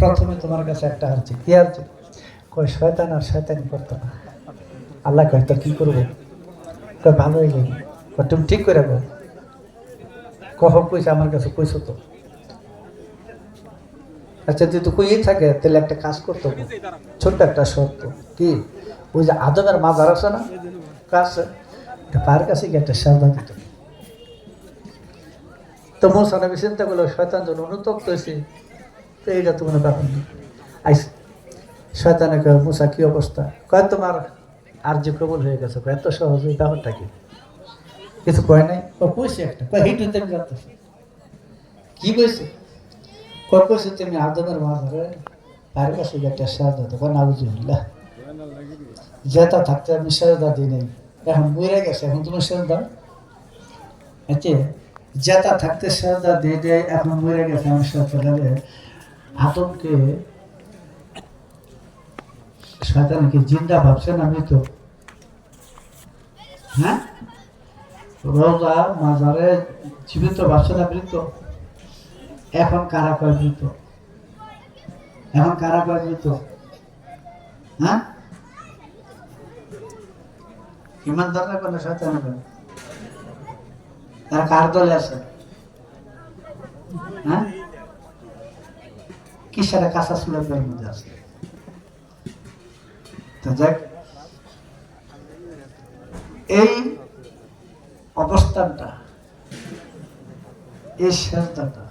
প্রথমে তোমার কাছে একটা আর্জি, কি আর্জি? কয় শয়তান আর শয়তানি করতো না। আল্লাহ কয় তো কি করবো? কয় ভালোই লাগে। কয় তুমি ঠিক করে বল। কহ কইছে আমার কাছে কইছো তো। আচ্ছা যদি কইই থাকে তাহলে একটা কাজ করতে হবে, ছোট্ট একটা শর্ত। কি? ওই যে আদমের মাজার আছে না, কাছে পার কাছে গিয়ে একটা সাজদা দিত। তো মুসা নবী চিন্তা করলো শয়তান যখন অনুতপ্ত হয়েছে, তো এইটা তো কোনো ব্যাপার না। আইসে শয়তানে কয় মুসা কি অবস্থা? কয় তোমার আর যে কবল হয়ে গেছে। এত সহজ এই ব্যাপারটা কি? কিছু কয় নাই। কইছে একটা, কয় হিট হইতে জানতেছে। কি কইছে? কয় কইছে তুমি আদমের মাজারে পার কাছে গিয়ে একটা সাজদা দিত। নাউজুবিল্লাহ, যেটা থাকতে আমি সাজদা দিই নাই, এখন মরে গেছে, এখন তুমি সাজদা। আচ্ছা, যেটা থাকতে সাজদা দিয়ে দেয়, এখন মরে গেছে, আমি সাজদা দিলে আদমকে শয়তান কি জিন্দা ভাবছেন? আমি তো হ্যাঁ রোজা মাজারে জীবিত ভাবছেন না মৃত? এখন কারা কয় মৃত? এখন কারা কয় মৃত? হ্যাঁ, ইমানদাররা কোনো শয়তান করে? তারা কার দলে আছে? হ্যাঁ, কিসের কাঁচা সুলের মধ্যে আছে? তো যাক, এই অবস্থানটা, এই সেজদাটা,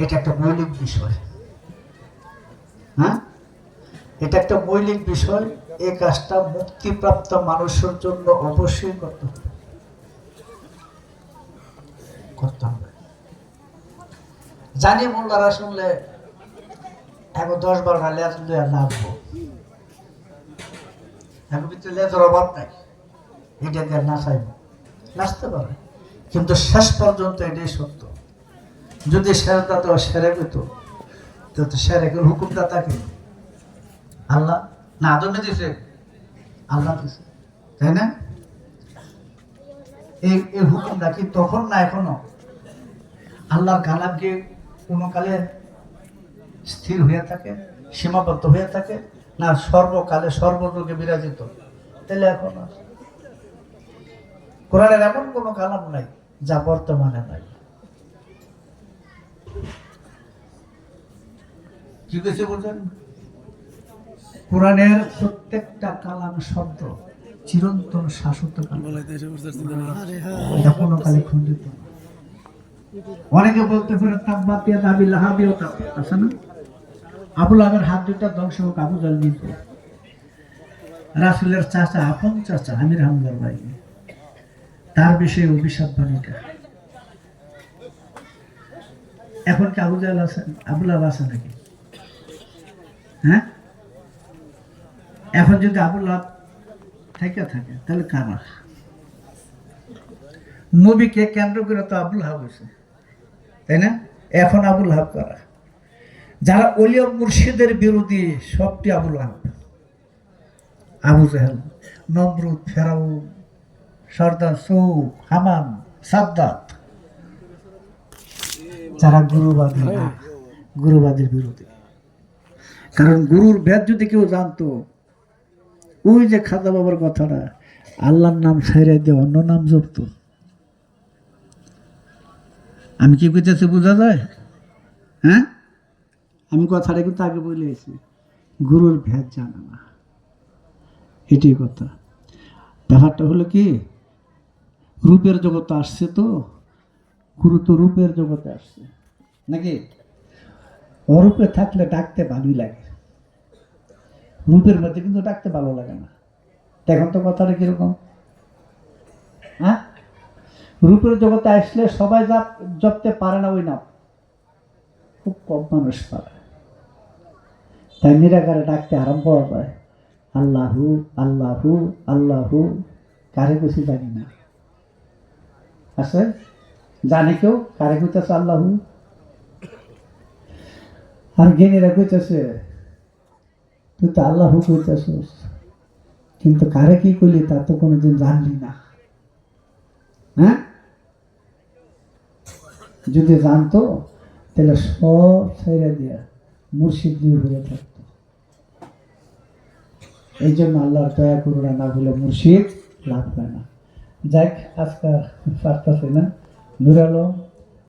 এটা একটা মৌলিক বিষয়। হ্যাঁ, এটা একটা মৌলিক বিষয়। এই কাজটা মুক্তিপ্রাপ্ত মানুষের জন্য অবশ্যই করতে হবে, করতে হবে। জানি মোল্লারা শুনলে এখন 10-12টা লেজ লইয়া নাচবো, এখন কিন্তু লেজের অভাব নাই, এটা দিয়ে নাচাইব, নাচতে পারে, কিন্তু শেষ পর্যন্ত এটাই সত্য। যদি সেরেদাতে সেরে পেত, তো সেরেকের হুকুমদাতা কি? আল্লাহ না? আদমে দিছে? আল্লাহ দিছে, তাই না? এই হুকুমটা কি তখন না এখনো? আল্লাহর কালাম কি কোনো কালে স্থির হয়ে থাকে, সীমাবদ্ধ হয়ে থাকে না? সর্বকালে সর্বযুগে বিরাজিত। তাহলে এখন কোরআনের এমন কোনো কালাম নাই যা বর্তমানে নাই। কি কইছে বুঝেন? কোরআনের প্রত্যেকটা কালাম শব্দ চিরন্তন শাশ্বত কালাম, এটা কোনো কালে খণ্ডিত না। অনেকে বলতে পারে তাব্বাতিয়া দাবি লাহাবিও আছে না? আবুল আহাবের হাত দুইটা ধ্বংস হোক, আবু জাল নিত। রাসূলের চাচা, আপন চাচা আমির হামজার ভাই, তার বিষয়ে অভিশাপ বাণীটা। এখন কি আবু জাল আছে? আবুল আহাব আছে নাকি? হ্যাঁ, এখন যদি আবুল আহাব থেকে থাকে তাহলে কারা? নবীকে কেন্দ্র করে তো আবুল আহাব হয়েছে, তাই না? এখন আবুল আহাব কারা? যারা ওলিয়া মুর্শিদের বিরোধী, সবটি আবুল আহাব। আবু জাহেল, নমরুদ, ফেরাউন, সর্দার সৌদ, হামান, সাদ্দাত, যারা গুরুবাদী না, গুরুবাদীর বিরোধী। কারণ গুরুর ভেদ যদি কেউ জানতো, ওই যে খাজা বাবার কথাটা, আল্লাহর নাম ছাইড়াই দিয়ে অন্য নাম জপতো। আমি কি বুঝেছি, বোঝা যায়? হ্যাঁ, আমি কথাটা কিন্তু আগে বলে এসেছি, গুরুর ভেদ জানে না, এটাই কথা। ব্যাপারটা হলো কি, রূপের জগতে আসছে, তো গুরু তো রূপের জগতে আসছে নাকি? অরূপে থাকলে ডাকতে ভালোই লাগে, রূপের মধ্যে কিন্তু ডাকতে ভালো লাগে না। দেখুন তো কথাটা কিরকম। হ্যাঁ, রূপের জগতে আসলে সবাই জপতে পারে না ওই নাম, খুব কম মানুষ পারে। তাই নিরাকারে ডাকতে আরম্ভ হয়, আল্লাহু আল্লাহু আল্লাহু। কারে কিছু জানি না, আছে? জানে কেউ কারে কইতেছে আল্লাহু? আর জ্ঞানীরা কইতেছে তুই তো আল্লাহু কইতেছিস, কিন্তু কারে কি কইলি তা তো কোনোদিন জানলি না। হ্যাঁ, যদি জানতো তাহলে সব ছেড়ে দিয়া মুর্শিদ দিয়ে ঘুরে থাকতো। এই জন্য আল্লাহ দয়া করুণা না হলে মুর্শিদ লাভ হয় না। যাক, আজকে পারতেছে না, নুর আলম